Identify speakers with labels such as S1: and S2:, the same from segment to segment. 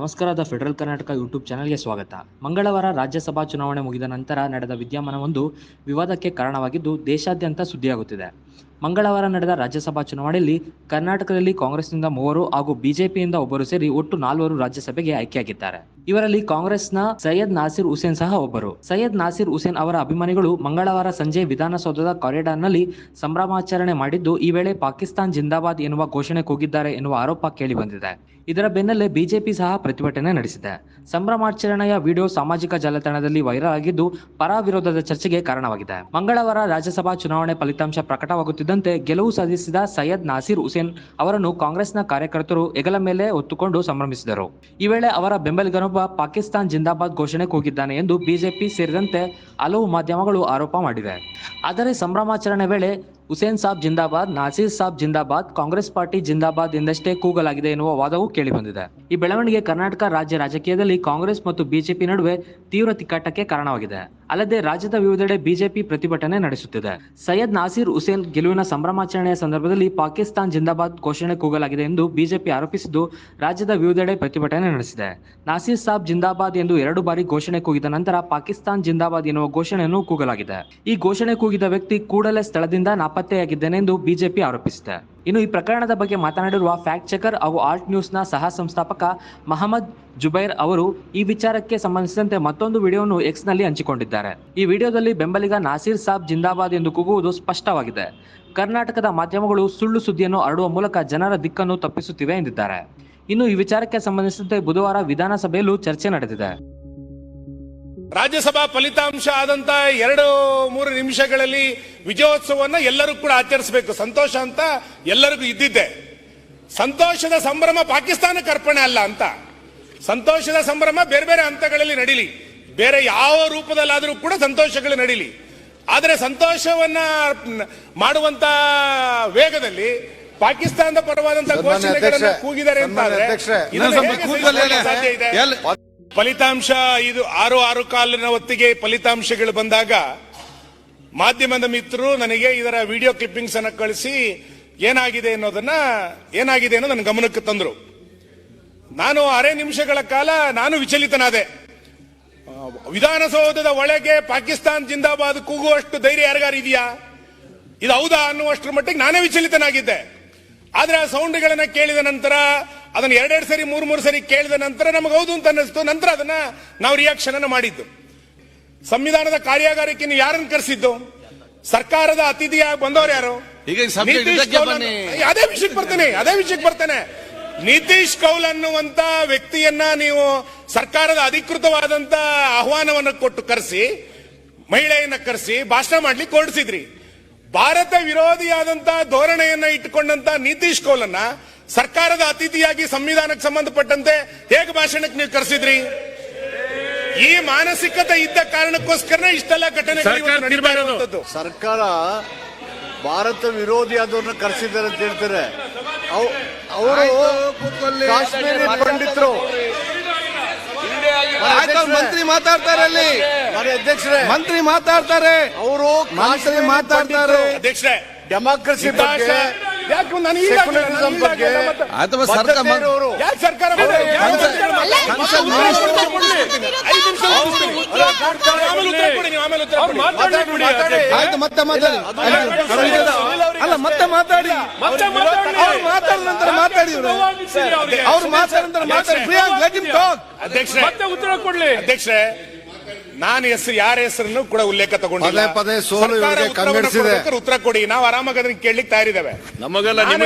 S1: ನಮಸ್ಕಾರ federal Karnataka YouTube ಚಾನೆಲ್ಗೆ ಸ್ವಾಗತ. ಮಂಗಳವಾರ ರಾಜ್ಯಸಭಾ ಚುನಾವಣೆ ಮುಗಿದ ನಂತರ ನಡೆದ ವಿದ್ಯಮಾನವೊಂದು ವಿವಾದಕ್ಕೆ ಕಾರಣವಾಗಿದ್ದು ದೇಶಾದ್ಯಂತ ಸುದ್ದಿಯಾಗುತ್ತಿದೆ. ಮಂಗಳವಾರ ನಡೆದ ರಾಜ್ಯಸಭಾ ಚುನಾವಣೆಯಲ್ಲಿ ಕರ್ನಾಟಕದಲ್ಲಿ ಕಾಂಗ್ರೆಸ್ನಿಂದ 3 ಹಾಗೂ ಬಿಜೆಪಿಯಿಂದ 1 ಸೇರಿ ಒಟ್ಟು 4 ರಾಜ್ಯಸಭೆಗೆ ಆಯ್ಕೆಯಾಗಿದ್ದಾರೆ. ಇವರಲ್ಲಿ ಕಾಂಗ್ರೆಸ್ನ ಸೈಯದ್ ನಾಸೀರ್ ಹುಸೇನ್ ಸಹ ಒಬ್ಬರು. ಸೈಯದ್ ನಾಸೀರ್ ಹುಸೇನ್ ಅವರ ಅಭಿಮಾನಿಗಳು ಮಂಗಳವಾರ ಸಂಜೆ ವಿಧಾನಸೌಧದ ಕಾರಿಡಾರ್ನಲ್ಲಿ ಸಂಭ್ರಮಾಚರಣೆ ಮಾಡಿದ್ದು, ಈ ವೇಳೆ ಪಾಕಿಸ್ತಾನ್ ಜಿಂದಾಬಾದ್ ಎನ್ನುವ ಘೋಷಣೆ ಕೂಗಿದ್ದಾರೆ ಎನ್ನುವ ಆರೋಪ ಕೇಳಿಬಂದಿದೆ. ಇದರ ಬೆನ್ನಲ್ಲೇ ಬಿಜೆಪಿ ಸಹ ಪ್ರತಿಭಟನೆ ನಡೆಸಿದೆ. ಸಂಭ್ರಮಾಚರಣೆಯ ವಿಡಿಯೋ ಸಾಮಾಜಿಕ ಜಾಲತಾಣದಲ್ಲಿ ವೈರಲ್ ಆಗಿದ್ದು ಪರ ವಿರೋಧದ ಚರ್ಚೆಗೆ ಕಾರಣವಾಗಿದೆ. ಮಂಗಳವಾರ ರಾಜ್ಯಸಭಾ ಚುನಾವಣೆ ಫಲಿತಾಂಶ ಪ್ರಕಟವಾಗುತ್ತಿದ್ದಂತೆ ಗೆಲುವು ಸಾಧಿಸಿದ ಸೈಯದ್ ನಾಸೀರ್ ಹುಸೇನ್ ಅವರನ್ನು ಕಾಂಗ್ರೆಸ್ನ ಕಾರ್ಯಕರ್ತರು ಹೆಗಲ ಮೇಲೆ ಹೊತ್ತುಕೊಂಡು ಸಂಭ್ರಮಿಸಿದರು. ಈ ವೇಳೆ ಅವರ ಬೆಂಬಲಿಗನೊಬ್ಬ ಪಾಕಿಸ್ತಾನ್ ಜಿಂದಾಬಾದ್ ಘೋಷಣೆ ಕೂಗಿದ್ದಾನೆ ಎಂದು ಬಿಜೆಪಿ ಸೇರಿದಂತೆ ಹಲವು ಮಾಧ್ಯಮಗಳು ಆರೋಪ ಮಾಡಿವೆ. ಆದರೆ ಸಂಭ್ರಮಾಚರಣೆ ವೇಳೆ ಹುಸೇನ್ ಸಾಬ್ ಜಿಂದಾಬಾದ್, ನಾಸೀರ್ ಸಾಬ್ ಜಿಂದಾಬಾದ್, ಕಾಂಗ್ರೆಸ್ ಪಾರ್ಟಿ ಜಿಂದಾಬಾದ್ ಎಂದಷ್ಟೇ ಕೂಗಲಾಗಿದೆ ಎನ್ನುವ ವಾದವೂ ಕೇಳಿಬಂದಿದೆ. ಈ ಬೆಳವಣಿಗೆ ಕರ್ನಾಟಕ ರಾಜ್ಯ ರಾಜಕೀಯದಲ್ಲಿ ಕಾಂಗ್ರೆಸ್ ಮತ್ತು ಬಿಜೆಪಿ ನಡುವೆ ತೀವ್ರ ತಿಕ್ಕಾಟಕ್ಕೆ ಕಾರಣವಾಗಿದೆ. ಅಲ್ಲದೆ ರಾಜ್ಯದ ವಿವಿಧೆಡೆ ಬಿಜೆಪಿ ಪ್ರತಿಭಟನೆ ನಡೆಸುತ್ತಿದೆ. ಸೈಯದ್ ನಾಸೀರ್ ಹುಸೇನ್ ಗೆಲುವಿನ ಸಂಭ್ರಮಾಚರಣೆಯ ಸಂದರ್ಭದಲ್ಲಿ ಪಾಕಿಸ್ತಾನ್ ಜಿಂದಾಬಾದ್ ಘೋಷಣೆ ಕೂಗಲಾಗಿದೆ ಎಂದು ಬಿಜೆಪಿ ಆರೋಪಿಸಿದ್ದು ರಾಜ್ಯದ ವಿವಿಧೆಡೆ ಪ್ರತಿಭಟನೆ ನಡೆಸಿದೆ. ನಾಸೀರ್ ಸಾಬ್ ಜಿಂದಾಬಾದ್ ಎಂದು 2 ಬಾರಿ ಘೋಷಣೆ ಕೂಗಿದ ನಂತರ ಪಾಕಿಸ್ತಾನ್ ಜಿಂದಾಬಾದ್ ಎನ್ನುವ ಘೋಷಣೆಯನ್ನು ಕೂಗಲಾಗಿದೆ. ಈ ಘೋಷಣೆ ಕೂಗಿದ ವ್ಯಕ್ತಿ ಕೂಡಲೇ ಸ್ಥಳದಿಂದ ನಾಪತ್ತೆಯಾಗಿದ್ದೇನೆ ಎಂದು ಬಿಜೆಪಿ ಆರೋಪಿಸಿದೆ. ಇನ್ನು ಈ ಪ್ರಕರಣದ ಬಗ್ಗೆ ಮಾತನಾಡಿರುವ ಫ್ಯಾಕ್ಟ್ ಚೆಕರ್ ಹಾಗೂ ಆಲ್ಟ್ ನ್ಯೂಸ್ನ ಸಹ ಸಂಸ್ಥಾಪಕ ಮಹಮ್ಮದ್ ಜುಬೈರ್ ಅವರು ಈ ವಿಚಾರಕ್ಕೆ ಸಂಬಂಧಿಸಿದಂತೆ ಮತ್ತೊಂದು ವಿಡಿಯೋವನ್ನು ಎಕ್ಸ್ನಲ್ಲಿ ಹಂಚಿಕೊಂಡಿದ್ದಾರೆ. ಈ ವಿಡಿಯೋದಲ್ಲಿ ಬೆಂಬಲಿಗ ನಾಸೀರ್ ಸಾಬ್ ಜಿಂದಾಬಾದ್ ಎಂದು ಕೂಗುವುದು ಸ್ಪಷ್ಟವಾಗಿದೆ. ಕರ್ನಾಟಕದ ಮಾಧ್ಯಮಗಳು ಸುಳ್ಳು ಸುದ್ದಿಯನ್ನು ಹರಡುವ ಮೂಲಕ ಜನರ ದಿಕ್ಕನ್ನು ತಪ್ಪಿಸುತ್ತಿವೆ ಎಂದಿದ್ದಾರೆ. ಇನ್ನು ಈ ವಿಚಾರಕ್ಕೆ ಸಂಬಂಧಿಸಿದಂತೆ ಬುಧವಾರ ವಿಧಾನಸಭೆಯಲ್ಲೂ ಚರ್ಚೆ ನಡೆದಿದೆ.
S2: ರಾಜ್ಯಸಭಾ ಫಲಿತಾಂಶ ಆದಂತ 2-3 ನಿಮಿಷಗಳಲ್ಲಿ ವಿಜಯೋತ್ಸವವನ್ನು ಎಲ್ಲರೂ ಕೂಡ ಆಚರಿಸಬೇಕು. ಸಂತೋಷ ಅಂತ ಎಲ್ಲರಿಗೂ ಇದ್ದಿದ್ದೆ. ಸಂತೋಷದ ಸಂಭ್ರಮ ಪಾಕಿಸ್ತಾನಕ್ಕೆ ಅರ್ಪಣೆ ಅಲ್ಲ ಅಂತ. ಸಂತೋಷದ ಸಂಭ್ರಮ ಬೇರೆ ಬೇರೆ ಹಂತಗಳಲ್ಲಿ ನಡೀಲಿ, ಬೇರೆ ಯಾವ ರೂಪದಲ್ಲಾದರೂ ಕೂಡ ಸಂತೋಷಗಳು ನಡೀಲಿ. ಆದರೆ ಸಂತೋಷವನ್ನ ಮಾಡುವಂತ ವೇಗದಲ್ಲಿ ಪಾಕಿಸ್ತಾನದ ಪರವಾದಂತಹ ಘೋಷಣೆಗಳನ್ನು ಕೂಗಿದ್ದಾರೆ ಅಂತ ಸಾಧ್ಯ ಇದೆ. ಫಲಿತಾಂಶ ಇದು 6:15 ಹೊತ್ತಿಗೆ ಫಲಿತಾಂಶಗಳು ಬಂದಾಗ ಮಾಧ್ಯಮದ ಮಿತ್ರರು ನನಗೆ ಇದರ ವಿಡಿಯೋ ಕ್ಲಿಪ್ಪಿಂಗ್ಸ್ ಅನ್ನು ಕಳಿಸಿ ಏನಾಗಿದೆ ಅನ್ನೋ ನನ್ನ ಗಮನಕ್ಕೆ ತಂದ್ರು. ನಾನು 6 ನಿಮಿಷಗಳ ಕಾಲ ನಾನು ವಿಚಲಿತನಾದೆ. ವಿಧಾನಸೌಧದ ಒಳಗೆ ಪಾಕಿಸ್ತಾನ್ ಜಿಂದಾಬಾದ್ ಕೂಗುವಷ್ಟು ಧೈರ್ಯ ಯಾರಿಗಾರು ಇದೆಯಾ, ಇದು ಹೌದಾ ಅನ್ನುವಷ್ಟರ ಮಟ್ಟಿಗೆ ನಾನೇ ವಿಚಲಿತನಾಗಿದ್ದೆ. ಆದ್ರೆ ಆ ಸೌಂಡ್ಗಳನ್ನ ಕೇಳಿದ ನಂತರ, ಅದನ್ನ 2 ಸರಿ 3 ಸರಿ ಕೇಳಿದ ನಂತರ ನಮಗೆ ಹೌದು ಅಂತ ಅನ್ನಿಸ್ತು. ನಂತರ ಅದನ್ನ ನಾವು ರಿಯಾಕ್ಷನ್ ಅನ್ನು ಮಾಡಿದ್ದು. ಸಂವಿಧಾನದ ಕಾರ್ಯಾಗಾರಕ್ಕೆ ನೀವು ಯಾರನ್ನು ಕರೆಸಿದ್ದು? ಸರ್ಕಾರದ ಅತಿಥಿಯಾಗಿ ಬಂದವರು ಯಾರು? ಅದೇ ವಿಷಯಕ್ಕೆ ಬರ್ತೇನೆ. ನಿತೀಶ್ ಕೌಲ್ ಅನ್ನುವಂತ ವ್ಯಕ್ತಿಯನ್ನ ನೀವು ಸರ್ಕಾರದ ಅಧಿಕೃತವಾದಂತ ಆಹ್ವಾನವನ್ನು ಕೊಟ್ಟು ಕರೆಸಿ, ಮಹಿಳೆಯನ್ನ ಕರೆಸಿ ಭಾಷಣ ಮಾಡ್ಲಿಕ್ಕೆ ಹೊರಡಿಸಿದ್ರಿ. ಭಾರತ ವಿರೋಧಿಯಾದಂತ ಧೋರಣೆಯನ್ನ ಇಟ್ಟುಕೊಂಡಂತ ನಿತೀಶ್ ಕೌಲನ್ನ ಸರ್ಕಾರದ ಅತಿಥಿಯಾಗಿ ಸಂವಿಧಾನಕ್ಕೆ ಸಂಬಂಧಪಟ್ಟಂತೆ ಹೇಗೆ ಭಾಷಣಕ್ಕೆ ನೀವು ಕರೆಸಿದ್ರಿ? ಈ ಮಾನಸಿಕತೆ ಇದ್ದ ಕಾರಣಕ್ಕೋಸ್ಕರ ಇಷ್ಟೆಲ್ಲ ಘಟನೆಗಳು.
S3: ಸರ್ಕಾರ ಭಾರತ ವಿರೋಧಿಯಾದವ್ರನ್ನ ಕರೆಸಿದ್ದಾರೆ ಅಂತ ಹೇಳ್ತಾರೆ. ಅವರು ಕಾಶ್ಮೀರಿ ಪಂಡಿತರು.
S4: ಮಂತ್ರಿ ಮಾತಾಡ್ತಾರೆ, ಅಲ್ಲಿ
S3: ಅಧ್ಯಕ್ಷರೇ
S4: ಮಂತ್ರಿ ಮಾತಾಡ್ತಾರೆ,
S3: ಅವರು
S4: ಮಂತ್ರಿ ಮಾತಾಡ್ತಾರೆ.
S2: ಅಧ್ಯಕ್ಷರೇ,
S3: ಡೆಮಾಕ್ರಸಿ ಬಗ್ಗೆ, ಸೆಕ್ಯುಲರಿಸಂ ಬಗ್ಗೆ
S2: ಸರ್ಕಾರ
S4: ಆಯ್ತು, ಮತ್ತೆ ಮಾತಾಡಿ. ಅಲ್ಲ, ಮತ್ತೆ ಮಾತಾಡಿ. ಮಾತಾಡಿದ ನಂತರ ಮಾತಾಡಿ. ಅವ್ರು ಮಾತಾಡಿದ ನಂತರ ಮಾತಾಡಿ.
S2: ಮತ್ತೆ ಉತ್ತರ ಕೊಡ್ಲಿ. ಅಧ್ಯಕ್ಷರೇ, ನಾನು ಯಾರ ಹೆಸರನ್ನು ಕೂಡ ಉಲ್ಲೇಖ ತಗೊಂಡಿಲ್ಲ.
S3: ಪದೇ ಸೋಲು
S2: ಉತ್ತರ ಕೊಡಿ, ನಾವು ಆರಾಮಾಗಿ ಅದನ್ನ ಕೇಳಲಿಕ್ಕೆ ತಯಾರಿದ್ದೇವೆ.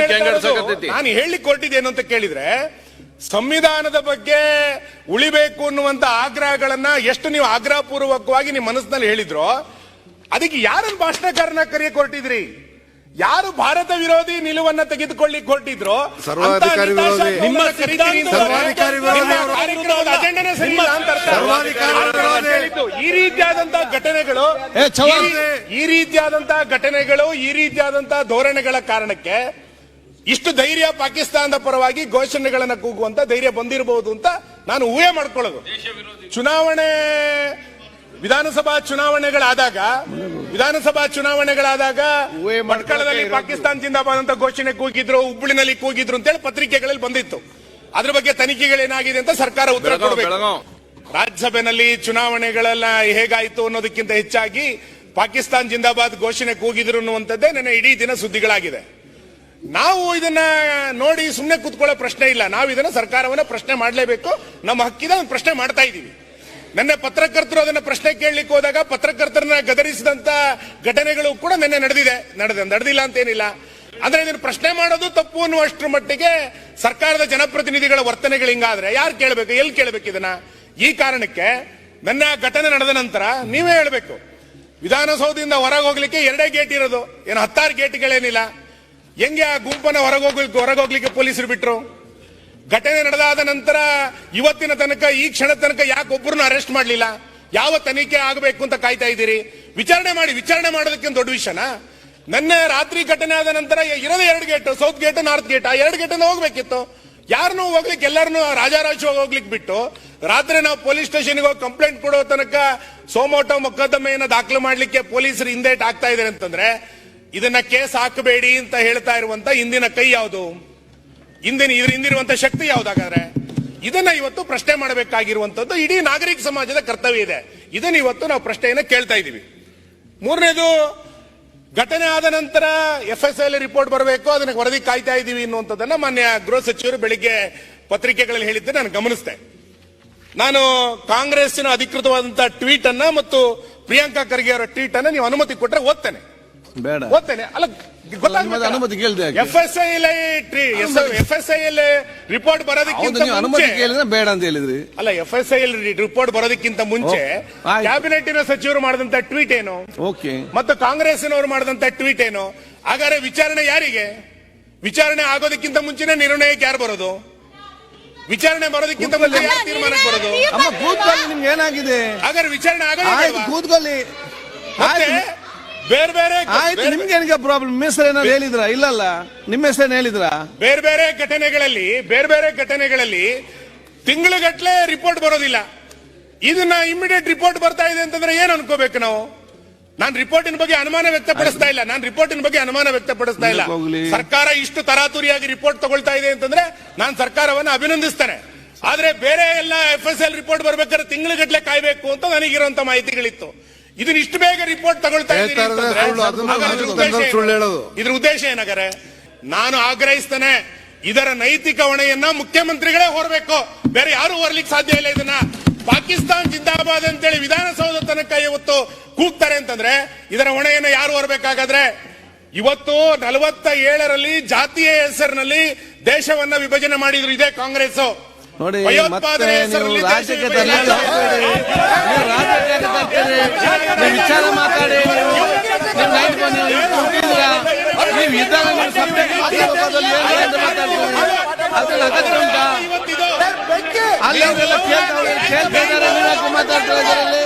S2: ನಾನು ಹೇಳಲಿಕ್ಕೆ ಹೊರಟಿದ್ದೇನು ಅಂತ ಕೇಳಿದ್ರೆ, ಸಂವಿಧಾನದ ಬಗ್ಗೆ ಉಳಿಬೇಕು ಅನ್ನುವಂತ ಆಗ್ರಹಗಳನ್ನ ಎಷ್ಟು ನೀವು ಆಗ್ರಹ ಪೂರ್ವಕವಾಗಿ ನಿಮ್ಮ ಮನಸ್ಸಿನಲ್ಲಿ ಹೇಳಿದ್ರೋ, ಅದಕ್ಕೆ ಯಾರನ್ನು ಭಾಷಣಕಾರನ ಕರೆಯಕ್ಕೆ ಹೊರಟಿದ್ರಿ? ಯಾರು ಭಾರತ ವಿರೋಧಿ ನಿಲುವನ್ನ ತೆಗೆದುಕೊಳ್ಳಿಕ್ಕೆ ಹೊರಟಿದ್ರು ನಿಮ್ಮ ಅಜೆಂಡನೇ ಸರಿ ಇಲ್ಲ ಅಂತ ಅರ್ಥ. ಈ ರೀತಿಯಾದಂತಹ ಘಟನೆಗಳು, ಈ ರೀತಿಯಾದಂತಹ ಧೋರಣೆಗಳ ಕಾರಣಕ್ಕೆ ಇಷ್ಟು ಧೈರ್ಯ ಪಾಕಿಸ್ತಾನದ ಪರವಾಗಿ ಘೋಷಣೆಗಳನ್ನ ಕೂಗುವಂತ ಧೈರ್ಯ ಬಂದಿರಬಹುದು ಅಂತ ನಾನು ಊಹೆ ಮಾಡ್ಕೊಳ್ಳೋದು. ವಿಧಾನಸಭಾ ಚುನಾವಣೆಗಳಾದಾಗ ಮಟ್ಕಳದಲ್ಲಿ ಪಾಕಿಸ್ತಾನ್ ಜಿಂದಾಬಾದ್ ಅಂತ ಘೋಷಣೆ ಕೂಗಿದ್ರು, ಹುಬ್ಬಳ್ಳಿನಲ್ಲಿ ಕೂಗಿದ್ರು ಅಂತೇಳಿ ಪತ್ರಿಕೆಗಳಲ್ಲಿ ಬಂದಿತ್ತು. ಅದ್ರ ಬಗ್ಗೆ ತನಿಖೆಗಳೇನಾಗಿದೆ ಅಂತ ಸರ್ಕಾರ ಉತ್ತರ ಕೊಡಬೇಕು. ರಾಜ್ಯಸಭೆಯಲ್ಲಿ ಚುನಾವಣೆಗಳೆಲ್ಲ ಹೇಗಾಯಿತು ಅನ್ನೋದಕ್ಕಿಂತ ಹೆಚ್ಚಾಗಿ ಪಾಕಿಸ್ತಾನ್ ಜಿಂದಾಬಾದ್ ಘೋಷಣೆ ಕೂಗಿದ್ರು ಅನ್ನುವಂಥದ್ದೇ ನನ್ನ ಇಡೀ ದಿನ ಸುದ್ದಿಗಳಾಗಿದೆ. ನಾವು ಇದನ್ನ ನೋಡಿ ಸುಮ್ಮನೆ ಕೂತ್ಕೊಳ್ಳೋ ಪ್ರಶ್ನೆ ಇಲ್ಲ. ನಾವು ಇದನ್ನ ಸರ್ಕಾರವನ್ನ ಪ್ರಶ್ನೆ ಮಾಡಲೇಬೇಕು. ನಮ್ಮ ಹಕ್ಕಿದ ಒಂದು ಪ್ರಶ್ನೆ ಮಾಡ್ತಾ ಇದ್ದೀವಿ. ನಿನ್ನೆ ಪತ್ರಕರ್ತರು ಅದನ್ನ ಪ್ರಶ್ನೆ ಕೇಳಲಿಕ್ಕೆ ಹೋದಾಗ ಪತ್ರಕರ್ತರನ್ನ ಗದರಿಸಿದಂತ ಘಟನೆಗಳು ಕೂಡ ನಿನ್ನೆ ನಡೆದಿಲ್ಲ ಅಂತೇನಿಲ್ಲ. ಅಂದ್ರೆ ಇದನ್ನು ಪ್ರಶ್ನೆ ಮಾಡೋದು ತಪ್ಪು ಅನ್ನುವಷ್ಟರ ಮಟ್ಟಿಗೆ ಸರ್ಕಾರದ ಜನಪ್ರತಿನಿಧಿಗಳ ವರ್ತನೆಗಳು ಹಿಂಗಾದ್ರೆ ಯಾರು ಕೇಳಬೇಕು, ಎಲ್ಲಿ ಕೇಳಬೇಕು ಇದನ್ನ? ಈ ಕಾರಣಕ್ಕೆ ನನ್ನ ಘಟನೆ ನಡೆದ ನಂತರ ನೀವೇ ಹೇಳಬೇಕು. ವಿಧಾನಸೌಧದಿಂದ ಹೊರಗೆ ಹೋಗ್ಲಿಕ್ಕೆ 2 ಗೇಟ್ ಇರೋದು, ಏನು 16 ಗೇಟ್ಗಳೇನಿಲ್ಲ. ಹೆಂಗೆ ಆ ಗುಂಪನ್ನ ಹೊರಗೋಗ್ಲಿಕ್ಕೆ ಪೊಲೀಸರು ಬಿಟ್ರು? ಘಟನೆ ನಡೆದಾದ ನಂತರ ಇವತ್ತಿನ ತನಕ, ಈ ಕ್ಷಣ ತನಕ ಯಾಕೆ ಒಬ್ಬರನ್ನು ಅರೆಸ್ಟ್ ಮಾಡಲಿಲ್ಲ? ಯಾವ ತನಿಖೆ ಆಗಬೇಕು ಅಂತ ಕಾಯ್ತಾ ಇದ್ದೀರಿ? ವಿಚಾರಣೆ ಮಾಡಿ. ವಿಚಾರಣೆ ಮಾಡೋದಕ್ಕೆ ದೊಡ್ಡ ವಿಷಯನಾ? ನಿನ್ನೆ ರಾತ್ರಿ ಘಟನೆ ಆದ ನಂತರ ಇರೋದೇ 2 gate, south gate, north gate. ಆ 2 ಗೇಟ್ ಹೋಗ್ಬೇಕಿತ್ತು. ಯಾರನ್ನೂ ಹೋಗ್ಲಿಕ್ಕೆ, ಎಲ್ಲರನ್ನೂ ರಾಜಾರಾಜವಾಗಿ ಹೋಗ್ಲಿಕ್ಕೆ ಬಿಟ್ಟು ರಾತ್ರಿ ನಾವು ಪೊಲೀಸ್ ಸ್ಟೇಷನ್ಗೆ ಹೋಗಿ ಕಂಪ್ಲೇಂಟ್ ಕೊಡೋ ತನಕ ಸೋಮೋಟೋ ಮೊಕದ್ದಮೆಯನ್ನು ದಾಖಲು ಮಾಡಲಿಕ್ಕೆ ಪೊಲೀಸರು ಹಿಂದೇಟ್ ಆಗ್ತಾ ಇದ್ದಾರೆ ಅಂತಂದ್ರೆ ಇದನ್ನ ಕೇಸ್ ಹಾಕಬೇಡಿ ಅಂತ ಹೇಳ್ತಾ ಇರುವಂತ ಹಿಂದಿನ ಕೈ ಯಾವುದು? ಹಿಂದಿರುವಂತ ಶಕ್ತಿ ಯಾವ್ದಾಗಾದ್ರೆ? ಇದನ್ನ ಇವತ್ತು ಪ್ರಶ್ನೆ ಮಾಡಬೇಕಾಗಿರುವಂತದ್ದು ಇಡೀ ನಾಗರಿಕ ಸಮಾಜದ ಕರ್ತವ್ಯ ಇದೆ. ಇದನ್ನ ಇವತ್ತು ನಾವು ಪ್ರಶ್ನೆಯನ್ನ ಕೇಳ್ತಾ ಇದ್ದೀವಿ. ಮೂರನೇದು, ಘಟನೆ ಆದ ನಂತರ FSIL ರಿಪೋರ್ಟ್ ಬರಬೇಕು, ಅದನ್ನ ವರದಿ ಕಾಯ್ತಾ ಇದ್ದೀವಿ ಅನ್ನುವಂಥದ್ದನ್ನ ಮಾನ್ಯ ಗೃಹ ಸಚಿವರು ಬೆಳಿಗ್ಗೆ ಪತ್ರಿಕೆಗಳಲ್ಲಿ ಹೇಳಿದ್ದೆ ನಾನು ಗಮನಿಸಿದೆ. ನಾನು ಕಾಂಗ್ರೆಸ್ಸಿನ ಅಧಿಕೃತವಾದಂತಹ ಟ್ವೀಟ್ ಅನ್ನ ಮತ್ತು ಪ್ರಿಯಾಂಕಾ ಖರ್ಗೆ ಅವರ ಟ್ವೀಟ್ ಅನ್ನ ನೀವು ಅನುಮತಿ ಕೊಟ್ಟರೆ ಓದ್ತೇನೆ. ಅಲ್ಲ,
S4: ಅನುಮತಿ ಕೇಳಿದೆ.
S2: FSIL ರಿಪೋರ್ಟ್ ಬರೋದಕ್ಕಿಂತ
S4: ಅನುಮತಿ ಕೇಳಿದ್ರೆ ಬೇಡ ಅಂತ ಹೇಳಿದ್ರಿ.
S2: ಅಲ್ಲ, FSIL ರಿಪೋರ್ಟ್ ಬರೋದಕ್ಕಿಂತ ಮುಂಚೆ ಕ್ಯಾಬಿನೆಟಿನ ಸಚಿವರು ಮಾಡಿದಂತ ಟ್ವೀಟ್ ಏನು, ಮತ್ತು ಕಾಂಗ್ರೆಸ್ನವರು ಮಾಡಿದಂತ ಟ್ವೀಟ್ ಏನು? ಹಾಗಾದ್ರೆ ವಿಚಾರಣೆ ಯಾರಿಗೆ? ವಿಚಾರಣೆ ಆಗೋದಕ್ಕಿಂತ ಮುಂಚೆನೆ ನಿರ್ಣಯಕ್ಕೆ ಯಾರು ಬರೋದು? ವಿಚಾರಣೆ ಬರೋದಕ್ಕಿಂತ ಮುಂಚೆ ಯಾರು ತೀರ್ಮಾನಕ್ಕೆ ಬರೋದು?
S4: ನಿಮ್ಗೆ ಏನಾಗಿದೆ?
S2: ಹಾಗಾದ್ರೆ ವಿಚಾರಣೆ ಆಗೋದು
S4: ಕೂತ್ಕೊಳ್ಳಿ.
S2: ಬೇರೆ ಬೇರೆ
S4: ನಿಮ್ಗೆ ಪ್ರಾಬ್ಲಮ್. ನಿಮ್ಮ ಹೆಸರು ಏನಾದ್ರು ಹೇಳಿದ್ರ? ಇಲ್ಲಲ್ಲ, ನಿಮ್ಮ ಹೆಸರೇನು ಹೇಳಿದ್ರ?
S2: ಬೇರೆ ಬೇರೆ ಘಟನೆಗಳಲ್ಲಿ ತಿಂಗಳುಗಟ್ಟಲೆ ರಿಪೋರ್ಟ್ ಬರೋದಿಲ್ಲ. ಇದನ್ನ ಇಮಿಡಿಯೇಟ್ ರಿಪೋರ್ಟ್ ಬರ್ತಾ ಇದೆ ಅಂತಂದ್ರೆ ಏನ್ ಅನ್ಕೋಬೇಕು ನಾವು? ನಾನು ರಿಪೋರ್ಟಿನ ಬಗ್ಗೆ ಅನುಮಾನ ವ್ಯಕ್ತಪಡಿಸ್ತಾ ಇಲ್ಲ. ಸರ್ಕಾರ ಇಷ್ಟು ತರಾತುರಿಯಾಗಿ ರಿಪೋರ್ಟ್ ತಗೊಳ್ತಾ ಇದೆ ಅಂತಂದ್ರೆ ನಾನು ಸರ್ಕಾರವನ್ನು ಅಭಿನಂದಿಸ್ತೇನೆ. ಆದ್ರೆ ಬೇರೆ ಎಲ್ಲ FSIL ರಿಪೋರ್ಟ್ ಬರ್ಬೇಕಾದ್ರೆ ತಿಂಗಳುಗಟ್ಟಲೆ ಕಾಯ್ಬೇಕು ಅಂತ ನನಗಿರುವಂತ ಮಾಹಿತಿಗಳಿತ್ತು. ಇದನ್ನ ಇಷ್ಟು ಬೇಗ ರಿಪೋರ್ಟ್ ತಗೊಳ್ತಾ ಇದ್ದೀರಿ ಇದ್ರ ಉದ್ದೇಶ ಏನಾಗರೆ? ನಾನು ಆಗ್ರಹಿಸ್ತೇನೆ, ಇದರ ನೈತಿಕ ಹೊಣೆಯನ್ನ ಮುಖ್ಯಮಂತ್ರಿಗಳೇ ಹೊರಬೇಕು, ಬೇರೆ ಯಾರು ಹೊರಲಿಕ್ಕೆ ಸಾಧ್ಯ ಇಲ್ಲ. ಇದನ್ನ ಪಾಕಿಸ್ತಾನ್ ಜಿಂದಾಬಾದ್ ಅಂತೇಳಿ ವಿಧಾನಸೌಧ ತನಕ ಇವತ್ತು ಕೂಗ್ತಾರೆ ಅಂತಂದ್ರೆ ಇದರ ಹೊಣೆಯನ್ನ ಯಾರು ಹೊರಬೇಕಾಗಾದ್ರೆ? ಇವತ್ತು 47ರಲ್ಲಿ ಜಾತಿಯ ಹೆಸರಿನಲ್ಲಿ ದೇಶವನ್ನ ವಿಭಜನೆ ಮಾಡಿದ್ರು ಇದೇ ಕಾಂಗ್ರೆಸ್.
S4: ನೋಡಿ, ರಾಜ್ಯಕ್ಕೆ ವಿಚಾರ ಮಾತಾಡಿ ಅಗತ್ಯ ಉಂಟಾ? ಅಲ್ಲಿವರೆಲ್ಲ ಕೇಳ್ತಾರೆ, ಮಾತಾಡ್ತಾರೆ.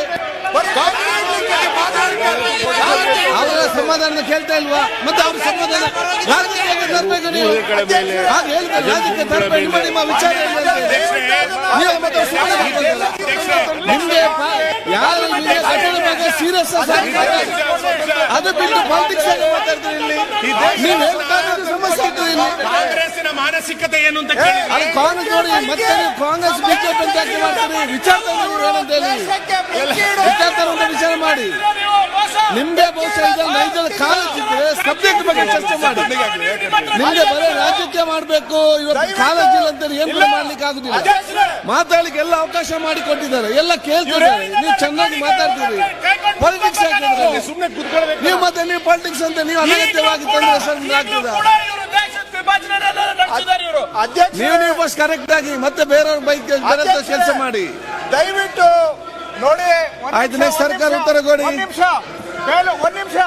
S4: ಅವರ ಸಮಾಧಾನ ಕೇಳ್ತಾ ಇಲ್ವಾ? ಮತ್ತೆ ಅವ್ರ ಸಮಾಧಾನ ರಾಜಕೀಯಕ್ಕೆ ತರಬೇಕು. ನೀವು ರಾಜಕೀಯ ತರಬೇಕು. ನಿಮ್ಮ ವಿಚಾರ ನಿಮ್ಗೆ ಯಾರು ಸೀರಿಯಸ್ ಅದು ಬಿಟ್ಟು ಪಾಲಿಟಿಕ್ಸ್ ಆಗಿ ಮಾತಾಡ್ತೀರಿ. ಇಲ್ಲಿ ನೀವು ಸಮಸ್ಯೆ ಇದ್ದೀರಿ.
S2: ಕಾಂಗ್ರೆಸ್ಸಿನ ಮಾನಸಿಕತೆ ಏನು ಅಂತ
S4: ಅದು ಕಾಂಗ್ರೆಸ್ ನೋಡಿ. ಮತ್ತೆ ಕಾಂಗ್ರೆಸ್ ಬಿಜೆಪಿ ಅಂತ ಯಾಕೆ ಮಾಡ್ತೀರಿ? ವಿಚಾರ ಏನಂತ ಹೇಳಿ ವಿಚಾರ ಮಾಡಿ. ನಿಮ್ಗೆ ಬಹುಶಃ ನೈಜದ ಕಾಲೇಜಿದ್ರೆ ಸಬ್ಜೆಕ್ಟ್ ಬಗ್ಗೆ ಚರ್ಚೆ ಮಾಡಿ. ನಿಮ್ಗೆ ಬರೀ ರಾಜಕೀಯ ಮಾಡಬೇಕು, ಇವತ್ತು ಕಾಲೇಜ್ ಇಲ್ಲ ಅಂತ ಏನು ಮಾಡ್ಲಿಕ್ಕೆ ಆಗುದಿಲ್ಲ. ಮಾತಾಡ್ಲಿಕ್ಕೆ ಎಲ್ಲ ಅವಕಾಶ ಮಾಡಿಕೊಟ್ಟಿದ್ದಾರೆ, ಎಲ್ಲ ಕೇಳ್ತಿದ್ದಾರೆ. ನೀವು ಚೆನ್ನಾಗಿ ಮಾತಾಡ್ತೀರಿ. ಪಾಲಿಟಿಕ್ಸ್ ಹಾಕಿದ್ರೆ
S2: ಸುಮ್ಮನೆ ಕೂತ್ಕೊಳ್ಬೇಕು.
S4: ನೀವು ಮತ್ತೆ ನೀವು ಪಾಲಿಟಿಕ್ಸ್ ಅಂತ ನೀವು ಅನಗತ್ಯವಾಗಿ ತಂದ್ರೆ ಆಗ್ತದ? ನೀವು ಬಸ್ ಕರೆಕ್ಟ್ ಆಗಿ ಮತ್ತೆ ಬೇರೆಯವ್ರ ಬೈಕ್ ಬರಂತ ಕೆಲಸ ಮಾಡಿ.
S3: ದಯವಿಟ್ಟು ನೋಡಿ.
S4: ಆಯ್ತು, ನೆಕ್ಸ್ಟ್ ಸರ್ಕಾರ ಉತ್ತರ ಕೊಡಿ.
S3: ಒಂದ್ ನಿಮಿಷ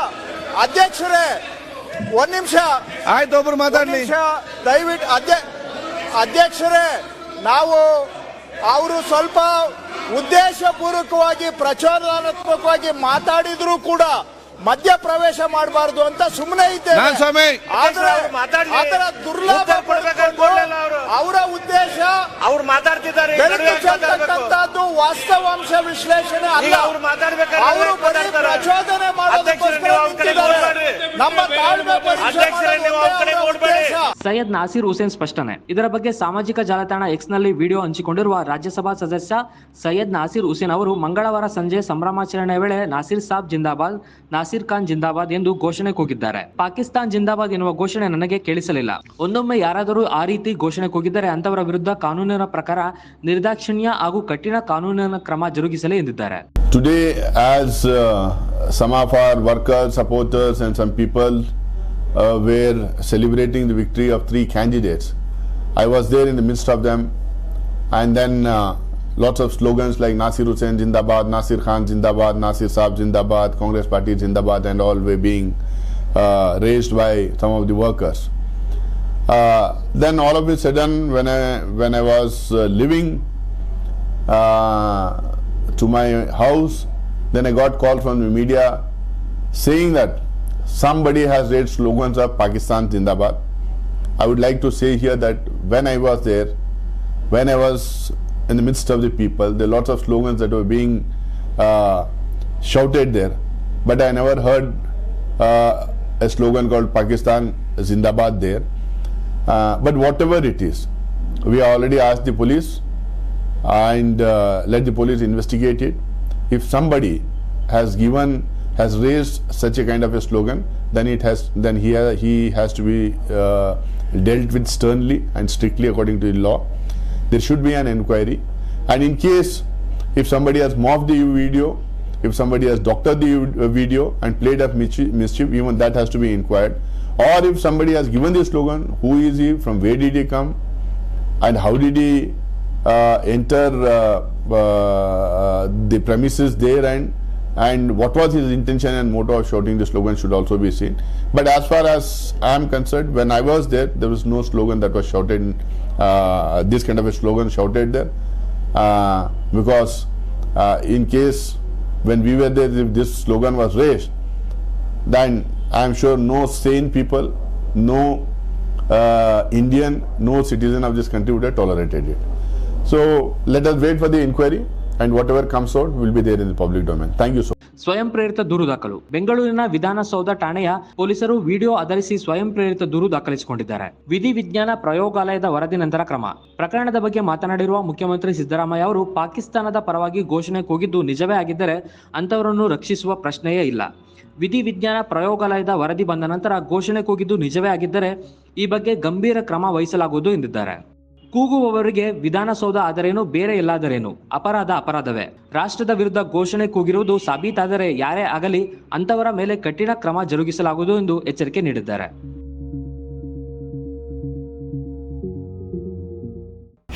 S3: ಅಧ್ಯಕ್ಷರೇ, ಒಂದ್ ನಿಮಿಷ
S4: ಆಯ್ತು, ಒಬ್ರು ಮಾತಾಡ್ಲಿ
S3: ದಯವಿಟ್ಟು. ಅಧ್ಯಕ್ಷರೇ, ನಾವು ಅವರು ಸ್ವಲ್ಪ ಉದ್ದೇಶಪೂರ್ವಕವಾಗಿ ಪ್ರಚೋದನಾತ್ಮಕವಾಗಿ ಮಾತಾಡಿದ್ರು ಕೂಡ ಮಧ್ಯ ಪ್ರವೇಶ ಮಾಡಬಾರ್ದು ಅಂತ ಸುಮ್ಮನೆ ಇದ್ದೇನೆ.
S4: ನಾನ್ ಸ್ವಾಮಿ
S3: ಆದ್ರೆ ಅದರ ದುರ್ಲಾಭ ಪಡೆದುಕೊಂಡು ಅವರ ಉದ್ದೇಶ
S5: ಅವ್ರು ಮಾತಾಡ್ತಿದ್ದಾರೆ
S3: ಬೆಳಕು ಚೆಲ್ತಕ್ಕಂಥದ್ದು ವಾಸ್ತವಾಂಶ ವಿಶ್ಲೇಷಣೆ ಅಲ್ಲ. ಅವರು ಬರೀ ಪ್ರಚೋದನೆ ಮಾಡೋದಕ್ಕೋಸ್ಕರ ನಿಂತಿದ್ದಾರೆ. ನಮ್ಮ ತಾಳ್ಮೆ ಪರೀಕ್ಷೆ ಮಾಡೋದು ಒಂದೇ ಅವರ ಉದ್ದೇಶ.
S1: ಸೈಯದ್ ನಾಸೀರ್ ಹುಸೇನ್ ಸ್ಪಷ್ಟನೆ. ಇದರ ಬಗ್ಗೆ ಸಾಮಾಜಿಕ ಜಾಲತಾಣ ಎಕ್ಸ್ ನಲ್ಲಿ ವಿಡಿಯೋ ಹಂಚಿಕೊಂಡಿರುವ ರಾಜ್ಯಸಭಾ ಸದಸ್ಯ ಸೈಯದ್ ನಾಸೀರ್ ಹುಸೇನ್ ಅವರು ಮಂಗಳವಾರ ಸಂಜೆ ಸಂಭ್ರಮಾಚರಣೆ ವೇಳೆ ನಾಸೀರ್ ಸಾಬ್ ಜಿಂದಾಬಾದ್, ನಾಸೀರ್ ಖಾನ್ ಜಿಂದಾಬಾದ್ ಎಂದು ಘೋಷಣೆ ಕೂಗಿದ್ದಾರೆ. ಪಾಕಿಸ್ತಾನ್ ಜಿಂದಾಬಾದ್ ಎನ್ನುವ ಘೋಷಣೆ ನನಗೆ ಕೇಳಿಸಲಿಲ್ಲ. ಒಂದೊಮ್ಮೆ ಯಾರಾದರೂ ಆ ರೀತಿ ಘೋಷಣೆ ಕೂಗಿದರೆ ಅಂತವರ ವಿರುದ್ಧ ಕಾನೂನಿನ ಪ್ರಕಾರ ನಿರ್ದಾಕ್ಷಿಣ್ಯ ಹಾಗೂ ಕಠಿಣ ಕಾನೂನಿನ ಕ್ರಮ ಜರುಗಿಸಲಿ ಎಂದಿದ್ದಾರೆ.
S6: Today, as some of our workers, supporters and some people were celebrating the victory of 3 candidates, I was there in the midst of them, and then lots of slogans like Nasir Hussain Zindabad, Nasir Khan Zindabad, Nasir Saab Zindabad, Congress Party Zindabad and all were being raised by some of the workers. Then all of a sudden when I was leaving to my house, then I got call from the media saying that somebody has raised slogans of Pakistan Zindabad. I would like to say here that when I was there, when I was in the midst of the people, there are lots of slogans that were being shouted there, but I never heard a slogan called Pakistan Zindabad there. But whatever it is, we already asked the police and let the police investigate it. If somebody has raised such a kind of a slogan, then he has to be dealt with sternly and strictly according to the law. There should be an inquiry, and in case if somebody has morphed the video, if somebody has doctored the video and played up mischief, even that has to be inquired. Or if somebody has given the slogan, who is he, from where did he come, and how did he enter the premises there, and what was his intention and motto of shouting the slogan should also be seen. But as far as I am concerned, when I was there was no slogan that was shouted, this kind of a slogan shouted there, because in case when we were there, if this slogan was raised, then I am sure no sane people, no Indian, no citizen of this country would have tolerated it. So let us wait for the inquiry, and whatever comes out will be there in the public domain. Thank you so much.
S1: ಸ್ವಯಂ ಪ್ರೇರಿತ ದೂರು ದಾಖಲು. ಬೆಂಗಳೂರಿನ ವಿಧಾನಸೌಧ ಠಾಣೆಯ ಪೊಲೀಸರು video ಆಧರಿಸಿ ಸ್ವಯಂ ಪ್ರೇರಿತ ದೂರು ದಾಖಲಿಸಿಕೊಂಡಿದ್ದಾರೆ. ವಿಧಿ ವಿಜ್ಞಾನ ಪ್ರಯೋಗಾಲಯದ ವರದಿ ನಂತರ ಕ್ರಮ. ಪ್ರಕರಣದ ಬಗ್ಗೆ ಮಾತನಾಡಿರುವ ಮುಖ್ಯಮಂತ್ರಿ ಸಿದ್ದರಾಮಯ್ಯ ಅವರು ಪಾಕಿಸ್ತಾನದ ಪರವಾಗಿ ಘೋಷಣೆ ಕೂಗಿದ್ದು ನಿಜವೇ ಆಗಿದ್ದರೆ ಅಂತವರನ್ನು ರಕ್ಷಿಸುವ ಪ್ರಶ್ನೆಯೇ ಇಲ್ಲ. ವಿಧಿ ವಿಜ್ಞಾನ ಪ್ರಯೋಗಾಲಯದ ವರದಿ ಬಂದ ನಂತರ ಘೋಷಣೆ ಕೂಗಿದ್ದು ನಿಜವೇ ಆಗಿದ್ದರೆ ಈ ಬಗ್ಗೆ ಗಂಭೀರ ಕ್ರಮ ವಹಿಸಲಾಗುವುದು ಎಂದಿದ್ದಾರೆ. ಕೂಗುವವರಿಗೆ ವಿಧಾನಸೌಧ ಆದರೇನು, ಬೇರೆ ಎಲ್ಲಾದರೇನು, ಅಪರಾಧ ಅಪರಾಧವೇ. ರಾಷ್ಟ್ರದ ವಿರುದ್ಧ ಘೋಷಣೆ ಕೂಗಿರುವುದು ಸಾಬೀತಾದರೆ ಯಾರೇ ಆಗಲಿ ಅಂತವರ ಮೇಲೆ ಕಠಿಣ ಕ್ರಮ ಜರುಗಿಸಲಾಗುವುದು ಎಂದು ಎಚ್ಚರಿಕೆ ನೀಡಿದ್ದಾರೆ.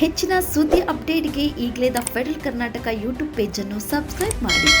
S7: ಹೆಚ್ಚಿನ ಸುದ್ದಿ ಅಪ್ಡೇಟ್ಗೆ ಈಗಲೇ the federal Karnataka YouTube page ಅನ್ನು ಸಬ್ಸ್ಕ್ರೈಬ್ ಮಾಡಿ.